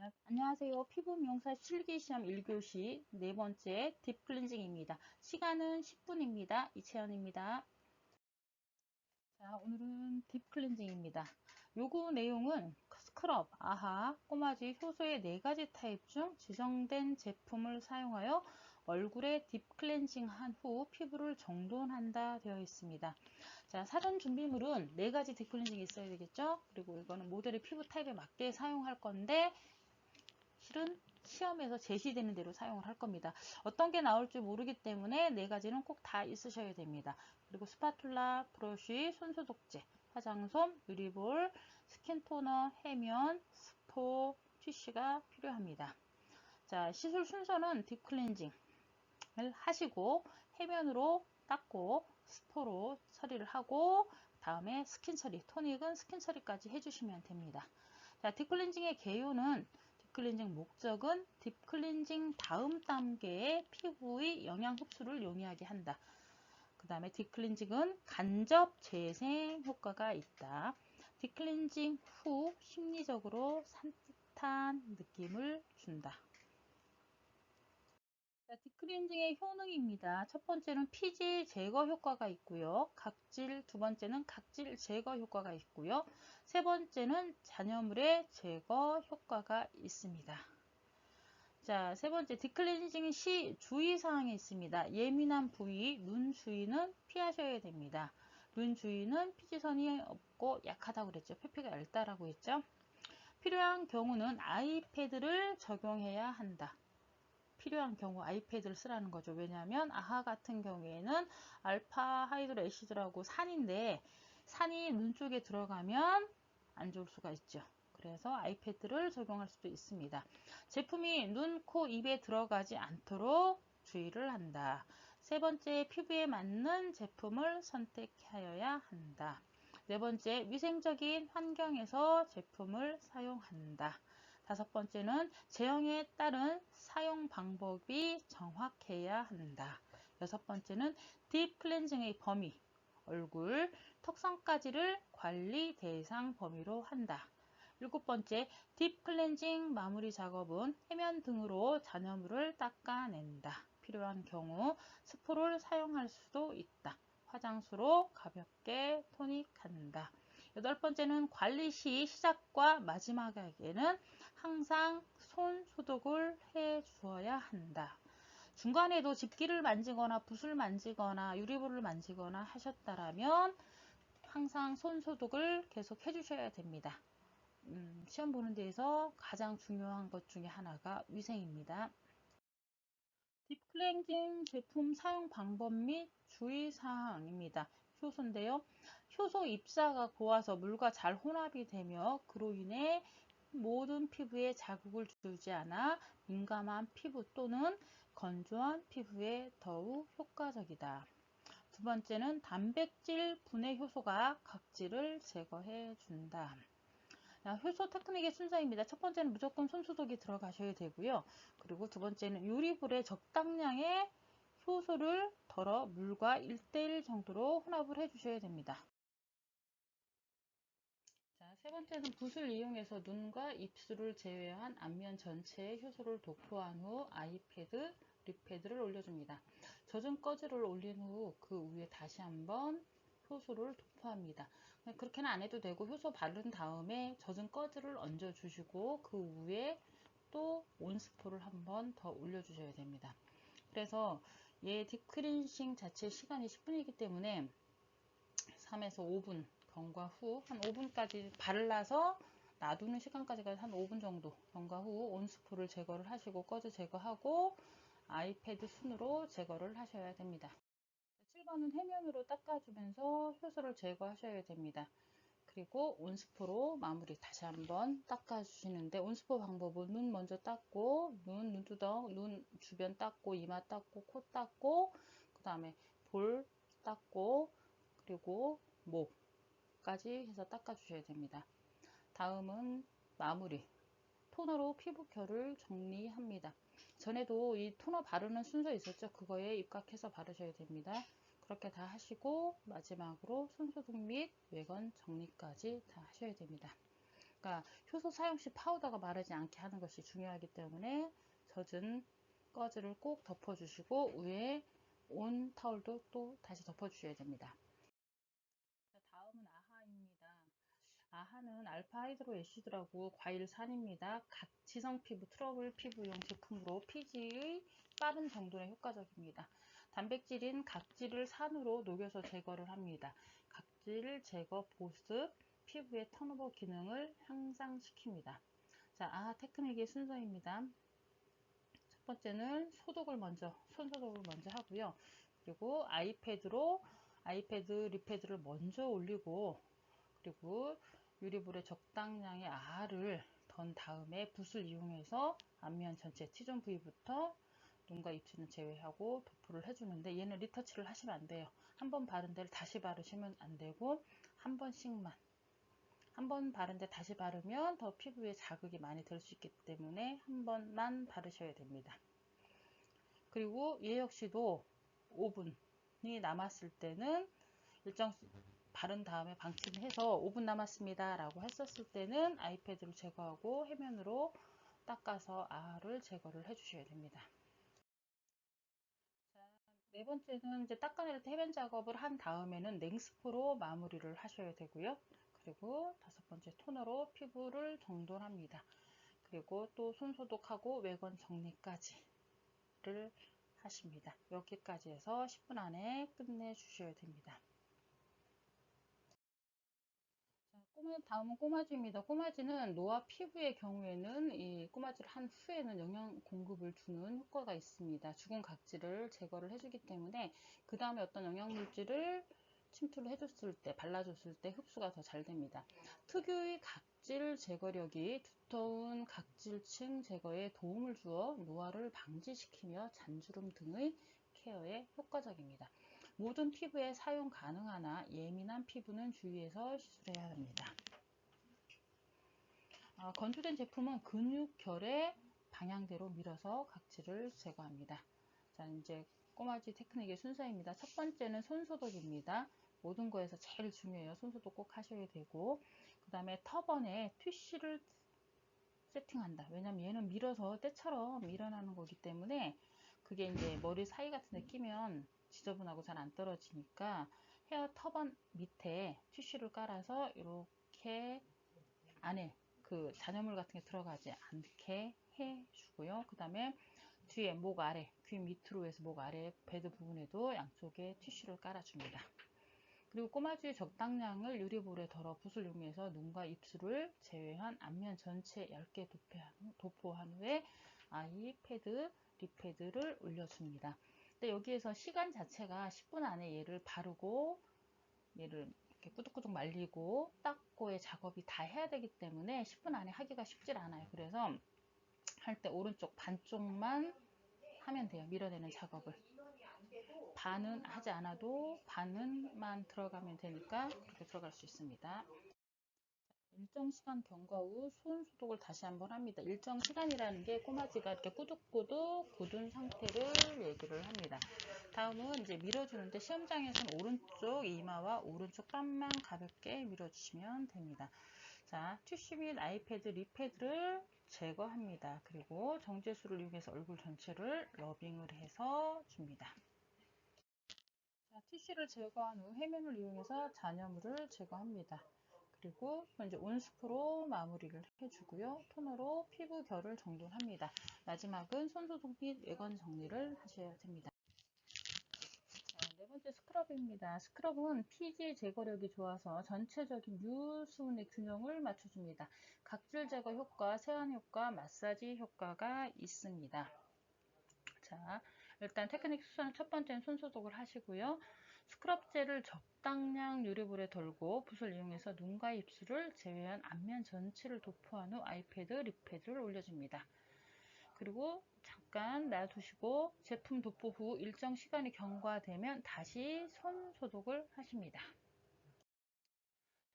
안녕하세요. 피부 미용사 실기시험 1교시 네 번째 딥클렌징입니다. 시간은 10분입니다. 이채연입니다. 자, 오늘은 딥클렌징입니다. 요구 내용은 스크럽, 아하, 꼬마지, 효소의 4가지 타입 중 지정된 제품을 사용하여 얼굴에 딥클렌징한 후 피부를 정돈한다 되어 있습니다. 자, 사전 준비물은 4가지 딥클렌징이 있어야 되겠죠? 그리고 이거는 모델의 피부 타입에 맞게 사용할 건데 실은 시험에서 제시되는 대로 사용을 할 겁니다. 어떤 게 나올지 모르기 때문에 4가지는 꼭 다 있으셔야 됩니다. 그리고 스파툴라, 브러쉬, 손소독제, 화장솜, 유리볼, 스킨토너, 해면, 스포, 티슈가 필요합니다. 자, 시술 순서는 딥클렌징을 하시고 해면으로 닦고 스포로 처리를 하고 다음에 스킨 처리, 토닉은 스킨 처리까지 해주시면 됩니다. 자, 딥클렌징의 개요는 딥클렌징 목적은 딥클렌징 다음 단계의 피부의 영양 흡수를 용이하게 한다. 그 다음에 딥클렌징은 간접 재생 효과가 있다. 딥클렌징 후 심리적으로 산뜻한 느낌을 준다. 자, 딥클렌징의 효능입니다. 첫 번째는 피지 제거 효과가 있고요. 각질, 두 번째는 각질 제거 효과가 있고요. 세 번째는 잔여물의 제거 효과가 있습니다. 자, 세 번째 딥클렌징 시 주의사항이 있습니다. 예민한 부위, 눈 주위는 피하셔야 됩니다. 눈 주위는 피지선이 없고 약하다고 그랬죠. 표피가 얇다라고 했죠. 필요한 경우는 아이패드를 적용해야 한다. 필요한 경우 아이패드를 쓰라는 거죠. 왜냐하면 아하 같은 경우에는 알파 하이드로 애시드라고 산인데 산이 눈 쪽에 들어가면 안 좋을 수가 있죠. 그래서 아이패드를 적용할 수도 있습니다. 제품이 눈, 코, 입에 들어가지 않도록 주의를 한다. 세 번째, 피부에 맞는 제품을 선택하여야 한다. 네 번째, 위생적인 환경에서 제품을 사용한다. 다섯 번째는 제형에 따른 사용 방법이 정확해야 한다. 여섯 번째는 딥 클렌징의 범위, 얼굴, 턱선까지를 관리 대상 범위로 한다. 일곱 번째, 딥 클렌징 마무리 작업은 해면 등으로 잔여물을 닦아낸다. 필요한 경우 스프를 사용할 수도 있다. 화장수로 가볍게 토닉한다. 여덟 번째는 관리 시 시작과 마지막에는 항상 손 소독을 해 주어야 한다. 중간에도 집기를 만지거나 붓을 만지거나 유리볼을 만지거나 하셨다라면 항상 손 소독을 계속 해주셔야 됩니다. 시험 보는 데에서 가장 중요한 것 중에 하나가 위생입니다. 딥클렌징 제품 사용 방법 및 주의사항입니다. 효소인데요. 효소 입자가 고와서 물과 잘 혼합이 되며 그로 인해 모든 피부에 자극을 주지 않아 민감한 피부 또는 건조한 피부에 더욱 효과적이다. 두 번째는 단백질 분해 효소가 각질을 제거해 준다. 효소 테크닉의 순서입니다. 첫 번째는 무조건 손소독이 들어가셔야 되고요. 그리고 두 번째는 요리불에 적당량의 효소를 덜어 물과 1대1 정도로 혼합을 해주셔야 됩니다. 자, 세 번째는 붓을 이용해서 눈과 입술을 제외한 앞면 전체에 효소를 도포한 후 아이패드, 립패드를 올려줍니다. 젖은 꺼즈를 올린 후 그 위에 다시 한번 효소를 도포합니다. 그렇게는 안 해도 되고 효소 바른 다음에 젖은 꺼즈를 얹어 주시고 그 위에 또 온스프를 한번 더 올려주셔야 됩니다. 그래서 얘 딥클렌징 자체 시간이 10분이기 때문에 3에서 5분 경과 후 한 5분까지 발라서 놔두는 시간까지가 한 5분 정도 경과 후 온스프를 제거를 하시고 꺼즈 제거하고 아이패드 순으로 제거를 하셔야 됩니다. 7번은 해면으로 닦아주면서 효소를 제거하셔야 됩니다. 그리고 온스프로 마무리 다시 한번 닦아주시는데 온스프 방법은 눈 먼저 닦고 눈두덩, 눈 주변 닦고 이마 닦고 코 닦고 그 다음에 볼 닦고 그리고 목까지 해서 닦아주셔야 됩니다. 다음은 마무리 토너로 피부결을 정리합니다. 전에도 이 토너 바르는 순서 있었죠. 그거에 입각해서 바르셔야 됩니다. 그렇게 다 하시고 마지막으로 손소독 및 외관 정리까지 다 하셔야 됩니다. 그러니까 효소 사용 시 파우더가 마르지 않게 하는 것이 중요하기 때문에 젖은 꺼즈를 꼭 덮어주시고 위에 온 타올도 또 다시 덮어주셔야 됩니다. 다음은 아하입니다. 아하는 알파 하이드로 애시드라고 과일산입니다. 각지성 피부, 트러블 피부용 제품으로 피지의 빠른 정돈에 효과적입니다. 단백질인 각질을 산으로 녹여서 제거를 합니다. 각질 제거 보습, 피부의 턴오버 기능을 향상시킵니다. 자, 아하 테크닉의 순서입니다. 첫 번째는 소독을 먼저, 손소독을 먼저 하고요. 그리고 아이패드 리패드를 먼저 올리고, 그리고 유리볼에 적당량의 아하를 던 다음에 붓을 이용해서 앞면 전체 T존 부위부터 눈과 입술은 제외하고 도포를 해주는데, 얘는 리터치를 하시면 안 돼요. 한 번 바른 데를 다시 바르시면 안 되고, 한 번씩만, 한 번 바른 데 다시 바르면 더 피부에 자극이 많이 될 수 있기 때문에 한 번만 바르셔야 됩니다. 그리고 얘 역시도 5분이 남았을 때는 일정 바른 다음에 방치를 해서 5분 남았습니다 라고 했었을 때는 아이패드를 제거하고 해면으로 닦아서 아하를 제거를 해 주셔야 됩니다. 자, 네 번째는 이제 닦아낼 때 해면 작업을 한 다음에는 냉스프로 마무리를 하셔야 되고요. 그리고 다섯 번째 토너로 피부를 정돈합니다. 그리고 또 손소독하고 외관 정리까지를 하십니다. 여기까지 해서 10분 안에 끝내 주셔야 됩니다. 다음은 꼬마지입니다. 꼬마지는 노화 피부의 경우에는 이 꼬마지를 한 후에는 영양 공급을 주는 효과가 있습니다. 죽은 각질을 제거를 해주기 때문에 그 다음에 어떤 영양물질을 침투를 해줬을 때, 발라줬을 때 흡수가 더 잘 됩니다. 특유의 각질 제거력이 두터운 각질층 제거에 도움을 주어 노화를 방지시키며 잔주름 등의 케어에 효과적입니다. 모든 피부에 사용 가능하나 예민한 피부는 주의해서 시술해야 합니다. 건조된 제품은 근육결의 방향대로 밀어서 각질을 제거합니다. 자, 이제 꼬마지 테크닉의 순서입니다. 첫 번째는 손소독입니다. 모든 거에서 제일 중요해요. 손소독 꼭 하셔야 되고, 그 다음에 터번에 티슈를 세팅한다. 왜냐면 얘는 밀어서 때처럼 밀어나는 거기 때문에 그게 이제 머리 사이 같은 데 끼면 지저분하고 잘 안 떨어지니까 헤어 터번 밑에 티슈를 깔아서 이렇게 안에 그 잔여물 같은 게 들어가지 않게 해주고요. 그 다음에 뒤에 목 아래, 귀 밑으로 해서 목 아래 베드 부분에도 양쪽에 티슈를 깔아줍니다. 그리고 꼬마쥐의 적당량을 유리볼에 덜어 붓을 이용해서 눈과 입술을 제외한 앞면 전체 얇게 도포한 후에 아이패드, 립패드를 올려줍니다. 근데 여기에서 시간 자체가 10분 안에 얘를 바르고 얘를 이렇게 꾸덕꾸덕 말리고 닦고의 작업이 다 해야 되기 때문에 10분 안에 하기가 쉽질 않아요. 그래서 할 때 오른쪽 반쪽만 하면 돼요. 밀어내는 작업을. 반은 하지 않아도 반은만 들어가면 되니까 그렇게 들어갈 수 있습니다. 일정 시간 경과 후 손 소독을 다시 한번 합니다. 일정 시간이라는 게 꼬마지가 이렇게 꾸덕꾸덕 굳은 상태를 얘기를 합니다. 다음은 이제 밀어주는데 시험장에서는 오른쪽 이마와 오른쪽 뺨만 가볍게 밀어주시면 됩니다. 자, 티슈 및 아이패드, 립패드를 제거합니다. 그리고 정제수를 이용해서 얼굴 전체를 러빙을 해서 줍니다. 자, 티슈를 제거한 후 해면을 이용해서 잔여물을 제거합니다. 그리고 이제 온스프로 마무리를 해주고요. 토너로 피부 결을 정돈합니다. 마지막은 손소독 및 외관 정리를 하셔야 됩니다. 자, 네 번째 스크럽입니다. 스크럽은 피지 제거력이 좋아서 전체적인 유수분의 균형을 맞춰줍니다. 각질 제거 효과, 세안 효과, 마사지 효과가 있습니다. 자, 일단 테크닉 수선 첫 번째는 손소독을 하시고요. 스크럽젤을 적당량 유리볼에 덜고 붓을 이용해서 눈과 입술을 제외한 앞면 전체를 도포한 후 아이패드, 립패드를 올려줍니다. 그리고 잠깐 놔두시고 제품 도포 후 일정 시간이 경과되면 다시 손 소독을 하십니다.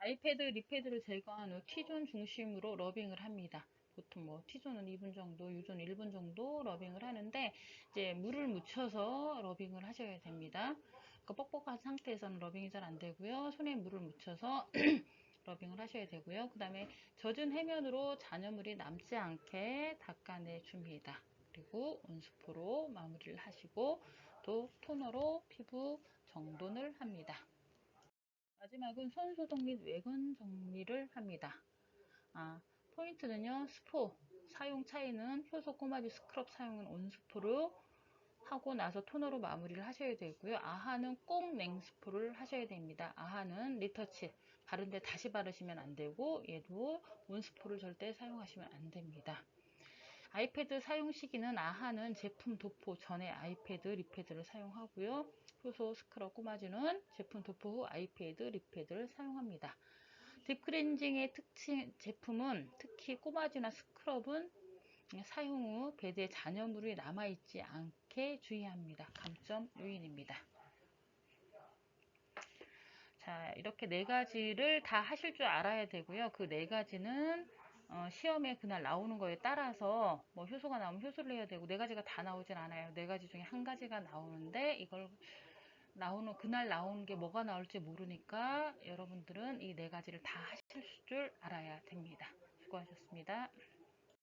아이패드, 립패드를 제거한 후 T존 중심으로 러빙을 합니다. 보통 뭐 T존은 2분 정도, U존 1분 정도 러빙을 하는데 이제 물을 묻혀서 러빙을 하셔야 됩니다. 그 뻑뻑한 상태에서는 러빙이 잘 안 되고요. 손에 물을 묻혀서 러빙을 하셔야 되고요. 그 다음에 젖은 해면으로 잔여물이 남지 않게 닦아내 줍니다. 그리고 온수포로 마무리를 하시고 또 토너로 피부 정돈을 합니다. 마지막은 손소독 및 외관 정리를 합니다. 포인트는요. 스포 사용 차이는 효소 꼬마지 스크럽 사용은 온수포로 하고 나서 토너로 마무리를 하셔야 되고요. 아하는 꼭 냉스프를 하셔야 됩니다. 아하는 리터치 바른데 다시 바르시면 안 되고 얘도 온스프를 절대 사용하시면 안 됩니다. 아이패드 사용 시기는 아하는 제품 도포 전에 아이패드 리패드를 사용하고요. 효소 스크럽 꼬마지는 제품 도포 후 아이패드 리패드를 사용합니다. 딥클렌징의 특징 제품은 특히 꼬마지나 스크럽은 사용 후 베드에 잔여물이 남아있지 않게 주의합니다. 감점 요인입니다. 자, 이렇게 네 가지를 다 하실 줄 알아야 되고요. 그 네 가지는 시험에 그날 나오는 거에 따라서 뭐 효소가 나오면 효소를 해야 되고 네 가지가 다 나오진 않아요. 네 가지 중에 한 가지가 나오는데 이걸 그날 나오는 게 뭐가 나올지 모르니까 여러분들은 이 네 가지를 다 하실 줄 알아야 됩니다. 수고하셨습니다.